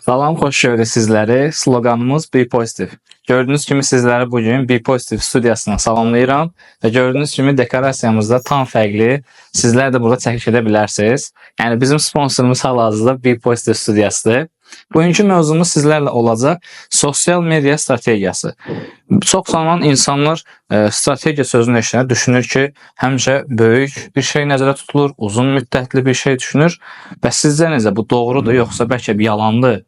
Salam, xoş gördük sizləri. Sloganımız Be Positive. Gördüyünüz kimi sizləri bugün Be Positive studiyasına salamlayıram və gördüyünüz kimi dekorasiyamızda tam fərqli. Sizlər də burada çəkiş edə bilərsiniz. Yəni bizim sponsorumuz hal-hazırda Be Positive studiyasıdır. Bugünkü mövzumuz sizlərlə olacaq sosial media strategiyası. Çox zaman insanlar strategiya sözünü eşidəndə düşünür ki, həmişə böyük bir şey nəzərdə tutulur, uzun müddətli bir şey düşünür və sizcə necə, bu doğrudur yoxsa bəlkə bir yalandır?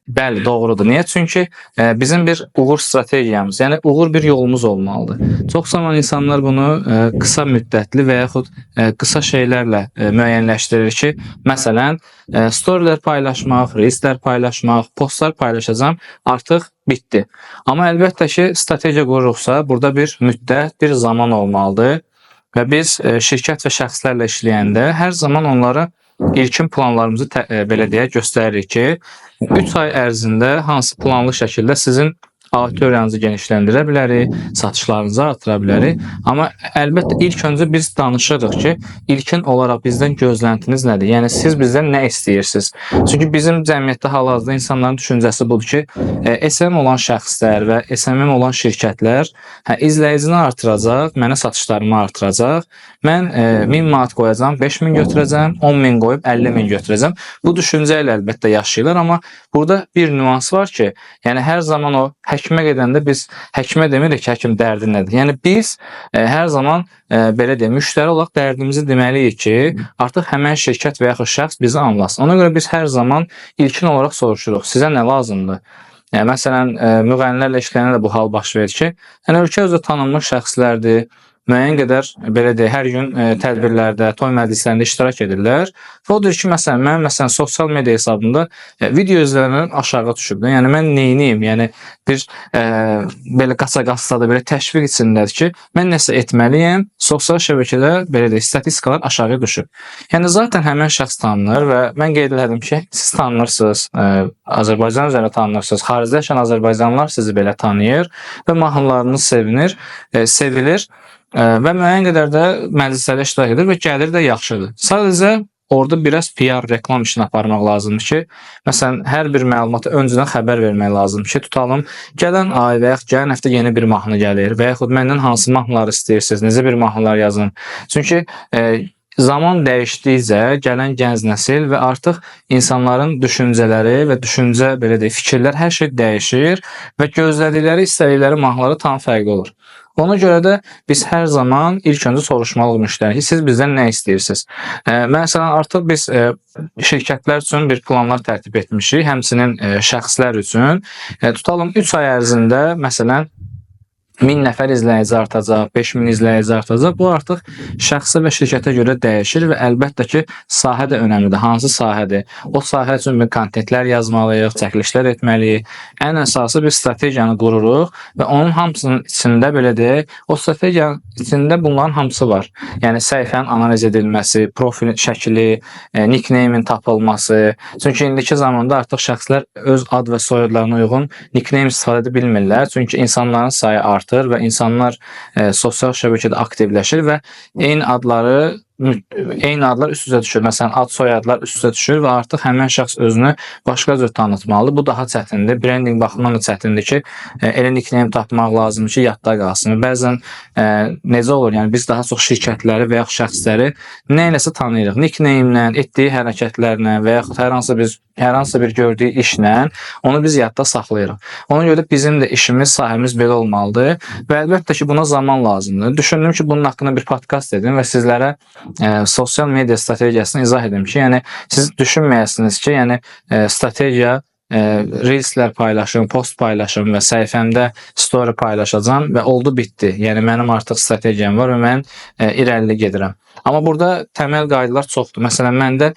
Bəli, doğrudur. Niyə? Çünki bizim bir uğur strategiyamız, yəni uğur bir yolumuz olmalıdır. Çox zaman insanlar bunu qısa müddətli və yaxud qısa şeylərlə müəyyənləşdirir ki, məsələn, storylər paylaşmaq, reelslər paylaşmaq, postlar paylaşacağam, artıq bitdi. Amma əlbəttə ki, strategiya qururuqsa, burada bir müddət, bir zaman olmalıdır və biz şirkət və şəxslərlə işləyəndə hər zaman onlara ilkin planlarımızı belə deyək göstəririk ki, 3 ay ərzində hansı planlı şəkildə sizin auditoriyanızı genişləndirə bilərik, satışlarınızı artıra bilərik. Amma əlbəttə ilk öncə biz danışırıq ki, ilkin olaraq bizdən gözləntiniz nədir? Yəni siz bizdən nə istəyirsiniz? Çünki bizim cəmiyyətdə hal-hazırda insanların düşüncəsi budur ki, SMM olan şəxslər və SMM olan şirkətlər izləyicini artıracaq, mənə satışlarımı artıracaq. Mən 1000 manat qoyacağam, 5000 götürəcəm, 10.000 qoyub 50.000 götürəcəm. Bu düşüncə ilə əlbəttə yaşayırlar, amma burada bir nüans var ki, yəni hər zaman o həkimə gedəndə biz həkimə demirik ki, həkim dərdi nədir? Yəni biz hər zaman belə deyək, müştəri olaraq dərdimizi deməliyik ki, artıq həmən şirkət və yaxud şəxs bizi anlasın. Ona görə biz hər zaman ilkin olaraq soruşuruq, sizə nə lazımdır? Yəni, məsələn, müğənnilərlə işləyəndə də bu hal baş verir ki, yəni ölkə özü tanınmış şəxslərdir, müəyyən qədər, belə deyək, hər gün tədbirlərdə, toy məclislərində iştirak edirlər. Və odur ki, mən sosial media hesabımda video izlənən aşağı düşübdür. Yəni, mən neyniyim? Yəni, bir belə qaça-qaçda da belə təşviq içindədir ki, mən nəsə etməliyəm, sosial şəbəkədə, belə deyək, statistikalar aşağı düşüb. Yəni, zaten həmən şəxs tanınır və mən qeyd elədim ki, siz tanınırsınız, Azərbaycan üzərində tanınırsınız, xaricdə yaşayan Azərbaycanlılar sizi belə tanıyır və mahnılarınız sevilir. Və müəyyən qədər də məclislərdə iştirak edir və gəlir də yaxşıdır. Sadəcə orada biraz PR, reklam işini aparmaq lazımdır ki, məsələn, hər bir məlumata öncədən xəbər vermək lazımdır ki, tutalım, gələn ay və yaxud gələn həftə yeni bir mahnı gəlir və yaxud məndən hansı mahnıları istəyirsiniz, necə bir mahnılar yazın. Çünki zaman dəyişdikcə gələn gənc nəsil və artıq insanların düşüncələri və belə deyək, fikirlər, hər şey dəyişir və gözlədikləri, istədikləri mahnıları tam fərqli olur. Ona görə də biz hər zaman ilk öncə soruşmalıyıq müştəri ki, siz bizdən nə istəyirsiniz? Məsələn, artıq biz şirkətlər üçün bir planlar tərtib etmişik, həmçinin şəxslər üçün. Tutalım, 3 ay ərzində, məsələn, 1000 nəfər izləyici artacaq, 5000 izləyici artacaq. Bu artıq şəxsə və şirkətə görə dəyişir və əlbəttə ki, sahə də önəmlidir. Hansı sahədir? O sahə üçün bir kontentlər yazmalıyıq, çəkilişlər etməliyik. Ən əsası bir strategiyanı qururuq və onun hamısının içində, belə deyək, o strategiyanın içində bunların hamısı var. Yəni, səhifənin analiz edilməsi, profil şəkli, nickname-in tapılması. Çünki indiki zamanda artıq şəxslər öz ad və soyadlarına uyğun nickname istifadə edə bilmirlər. Çünki insanların sayı artır və insanlar sosial şəbəkədə aktivləşir və eyni adlar üst-üzə düşür. Məsələn, ad soyadlar üst-üzə düşür və artıq həmən şəxs özünü başqa cür tanıtmalıdır. Bu daha çətindir. Branding baxımından da çətindir ki, elə nickname tapmaq lazımdır ki, yadda qalsın. Bəzən necə olur? Yəni, biz daha çox şirkətləri və yaxud şəxsləri nə eləsə tanıyırıq. Nickname-lə, etdiyi hərəkətlərlə və yaxud hər hansı bir gördüyü işlə onu biz yadda saxlayırıq. Ona görə bizim də işimiz, sahəmiz belə olmalıdır və əlbəttə ki, buna zaman lazımdır. Düşündüm ki, bunun haqqında bir podcast edim və sizlərə sosial media strategiyasını izah edim ki, yəni siz düşünməyəsiniz ki, yəni strategiya reelslər paylaşım, post paylaşım və səhifəmdə story paylaşacağam və oldu bitdi. Yəni mənim artıq strategiyam var və mən irəli gedirəm. Amma burada təməl qaydalar çoxdur. Məsələn, məndə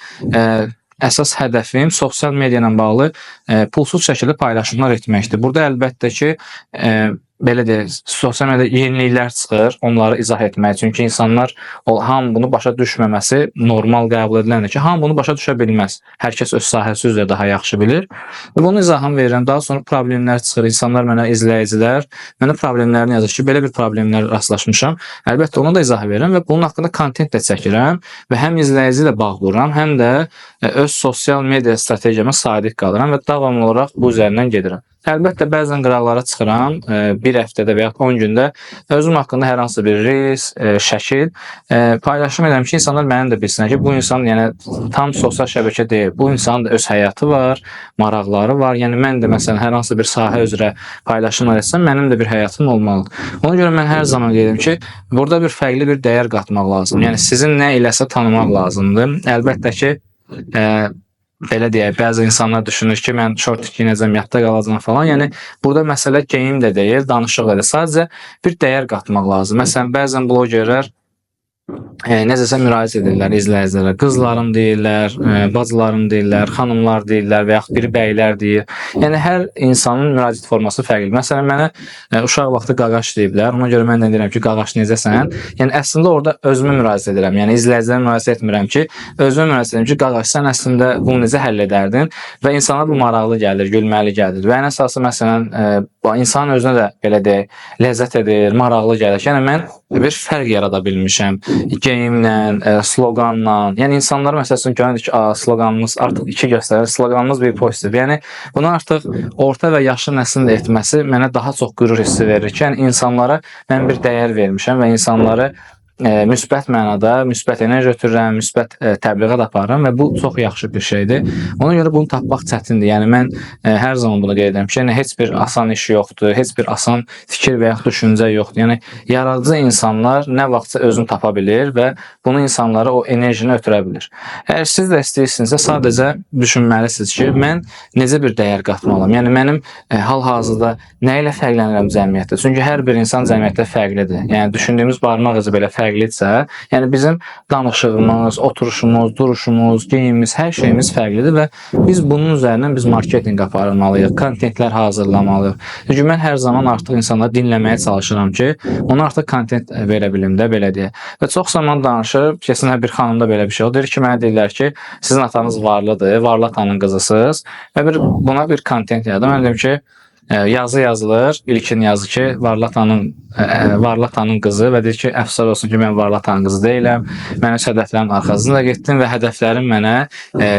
əsas hədəfim sosial media ilə bağlı pulsuz şəkildə paylaşımlar etməkdir. Burada əlbəttə ki, belə deyək, sosial mediada yeniliklər çıxır, onları izah etmək. Çünki insanlar hamı bunu başa düşməməsi normal qəbul ediləndir ki, hamı bunu başa düşə bilməz. Hər kəs öz sahəsi üzrə daha yaxşı bilir. Və bunun izahını verirəm. Daha sonra problemlər çıxır. İnsanlar mənə, izləyicilər, mənə problemlərini yazır ki, belə bir problemlər rastlaşmışam. Əlbəttə ona da izah verirəm və bunun haqqında kontent də çəkirəm və həm izləyici ilə bağ qururam, həm də öz sosial media strategiyama sadiq qalıram və davamlı olaraq bu üzərindən gedirəm. Əlbəttə, bəzən qıraqlara çıxıram, bir həftədə və ya 10 gündə özüm haqqında hər hansı bir reels, şəkil paylaşım edirəm ki, insanlar mənim də bilsinlər ki, bu insan yəni tam sosial şəbəkə deyil. Bu insanın da öz həyatı var, maraqları var. Yəni mən də məsələn hər hansı bir sahə üzrə paylaşımlar etsəm, mənim də bir həyatım olmalıdır. Ona görə mən hər zaman deyirəm ki, burada bir fərqli bir dəyər qatmaq lazımdır. Yəni sizin nə iləsə tanımaq lazımdır. Əlbəttə ki, belə deyək, bəzi insanlar düşünür ki, mən şort giyinəcəm, yadda qalacam falan. Yəni burada məsələ geyim də deyil, danışıq da deyil. Sadəcə bir dəyər qatmaq lazım. Məsələn, bəzən blogerlər necəsə müraciət edirlər izləyicilərə. Qızlarım deyirlər, bacılarım deyirlər, xanımlar deyirlər və yaxud biri bəylər deyir. Yəni hər insanın müraciət forması fərqlidir. Məsələn, mənə uşaq vaxtı qaqaş deyiblər. Ona görə mən də deyirəm ki, qaqaş necəsən? Yəni əslində orada özümə müraciət edirəm. Yəni izləyicilərə müraciət etmirəm ki, özümə müraciət edirəm ki, qaqaş sən əslində bunu necə həll edərdin? Və insana bu maraqlı gəlir, gülməli gəlir. Və ən əsası məsələn, insanın özünə də belə deyək, ləzzət edir, maraqlı gəlir. Yəni mən bir fərq yarada bilmişəm. Geyimlə, sloqanla. Yəni insanlar məsələn görür ki, sloqanımız artıq 2 göstərir, sloqanımız bir pozitiv. Yəni bunu artıq orta və yaşlı nəslin də etməsi mənə daha çox qürur hissi verir ki, yəni insanlara mən bir dəyər vermişəm və insanları müsbət mənada, müsbət enerji ötürürəm, müsbət təbliğat aparıram və bu çox yaxşı bir şeydir. Ona görə bunu tapmaq çətindir. Yəni mən hər zaman bunu qeyd edirəm ki, yəni heç bir asan iş yoxdur, heç bir asan fikir və ya düşüncə yoxdur. Yəni yaradıcı insanlar nə vaxtsa özünü tapa bilir və bunu insanlara o enerjini ötürə bilir. Əgər siz də istəyirsinizsə sadəcə düşünməlisiniz ki, mən necə bir dəyər qatmalıyam? Yəni mənim hal-hazırda nə ilə fərqlənirəm cəmiyyətdə? Çünki hər bir insan cəmiyyətdə fərqlidir. Yəni düşündüyümüz barmaq izi belə fərqlidirsə, yəni bizim danışığımız, oturuşumuz, duruşumuz, geyimimiz, hər şeyimiz fərqlidir və biz bunun üzərindən biz marketinq aparmalıyıq, kontentlər hazırlamalıyıq. Çünki mən hər zaman artıq insanları dinləməyə çalışıram ki, ona artıq kontent verə bilim də, belə deyək. Və çox zaman danışıb, kesin bir xanımda belə bir şey o deyir ki, mənə deyirlər ki, sizin atanız varlıdır, varlı atanın qızısınız və buna bir kontent yaradım. Mən deyim ki, yazı yazılır, ilkin yazı ki, varlı atanın qızı və deyir ki, əfsər olsun ki, mən varlı atanın qızı deyiləm. Mən öz hədəflərimin arxasında getdim və hədəflərim mənə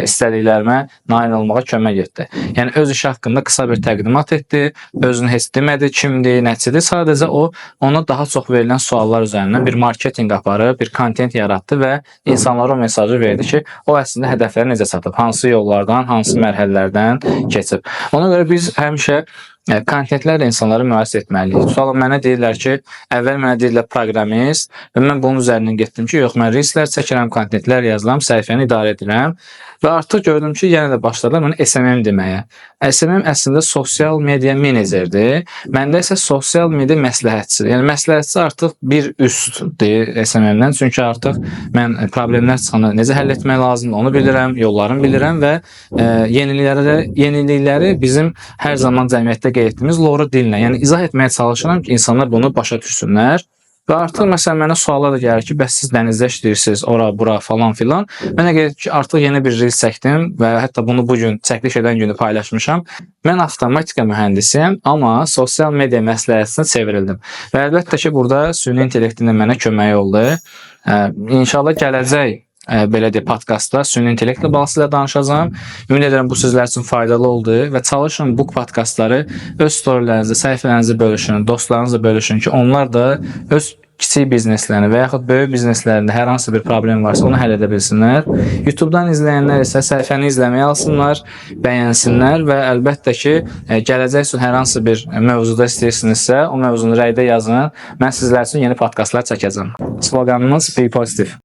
istədiklərimə nail olmağa kömək etdi. Yəni öz işi haqqında qısa bir təqdimat etdi, özünü heç demədi, kimdir, nəçidir. Sadəcə ona daha çox verilən suallar üzərindən bir marketinq aparıb, bir kontent yaratdı və insanlara o mesajı verdi ki, o əslində hədəfləri necə çatıb, hansı yollardan, hansı mərhələlərdən keçib. Ona görə biz həmişə kontentlərlə insanlara müraciət etməliyik. Sualım mənə deyirlər ki, əvvəl mənə deyirlər proqramist və mən bunun üzərindən getdim ki, yox, mən reelslər çəkirəm, kontentlər yazıram, səhifəni idarə edirəm və artıq gördüm ki, yenə də başladılar mənə SMM deməyə. SMM əslində sosial media menecerdir, məndə isə sosial media məsləhətçidir. Yəni məsləhətçi artıq bir üstdir SMM-dən, çünki artıq mən problemlər çıxanda necə həll etmək lazımdır, onu bilirəm, yollarını bilirəm və yenilikləri bizim hər zaman cəmiyyətdə qeyd etdiyimiz loru dillə, yəni izah etməyə çalışıram ki, insanlar bunu başa düşsünlər. Və artıq məsələn mənə suallar da gəlir ki, bəs siz dənizdə işləyirsiniz, ora, bura falan filan. Mənə gəlir ki, artıq yeni bir reels çəkdim və hətta bunu bugün çəkiliş edən günü paylaşmışam. Mən avtomatika mühəndisiyəm, amma sosial media məsləhətçisinə çevrildim. Və əlbəttə ki, burada süni intellektin də mənə köməyi oldu. İnşallah gələcək belə deyək, podkastda süni intellektlə bağlı sizlə danışacağam. Ümid edirəm bu sizlər üçün faydalı oldu və çalışın bu podkastları öz storylərinizdə, səhifələrinizdə bölüşün, dostlarınızla bölüşün ki, onlar da öz kiçik bizneslərini və yaxud böyük bizneslərində hər hansı bir problem varsa onu həll edə bilsinlər. YouTube-dan izləyənlər isə səhifəni izləməyə alsınlar, bəyənsinlər və əlbəttə ki, gələcək üçün hər hansı bir mövzuda istəyirsinizsə, o mövzunu rəydə yazın. Mən sizlər üçün yeni podkastlar çəkəcəm. Sloqanımız Be Positive.